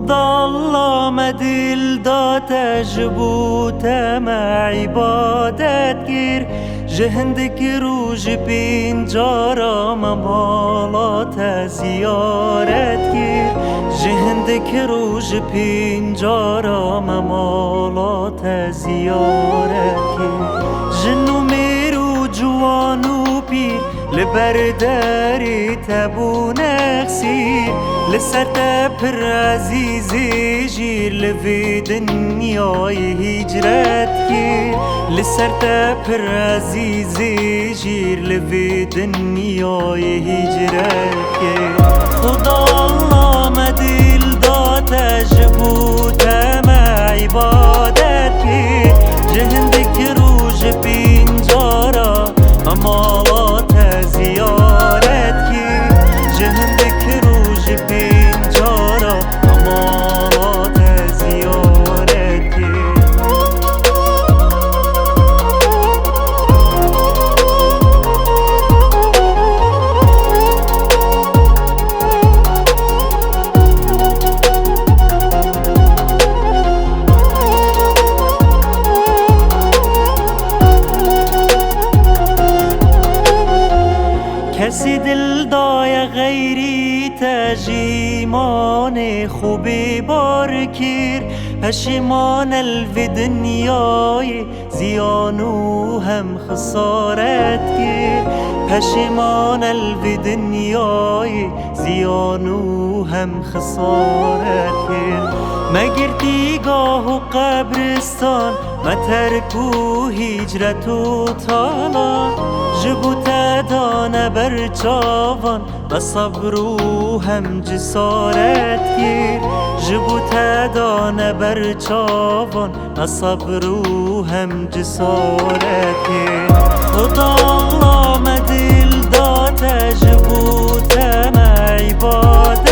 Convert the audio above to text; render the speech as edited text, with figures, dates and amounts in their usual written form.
خدا الله مدل داته جبوته ما عبادت گیر جهندك روج بين جارا ممالات زيارت گیر جهندك روج بين جارا ممالات زيارت گیر جنو میرو جوانو پیر لبرداری تبو نخسیر لسر تبر عزیزی جیر لفی دنیای هجرت گیر لسر تبر عزیزی جیر لفی دنیای هجرت گیر خدا الله مدل داته جبوته ما عبادت گیر جهندك روج بین جارا ممالات زیارت گیر جهندك روج بین جارا ممالات زیارت گیر کسی دل دای غیری تجیمان خوبی بار کیر پشیمان الوی دنیای زیانو هم خسارت گیر پشیمان الوی دنیای زیانو هم خسارت گیر مگر دیگاه و قبرستان ما ترکو هجرت و طالان جبوت دانه بر چاوان و صبر و هم جسارت گیر جبوت دانه بر چاوان و صبر و هم جسارت گیر خدا الله مدل داته جبوت ما عبادت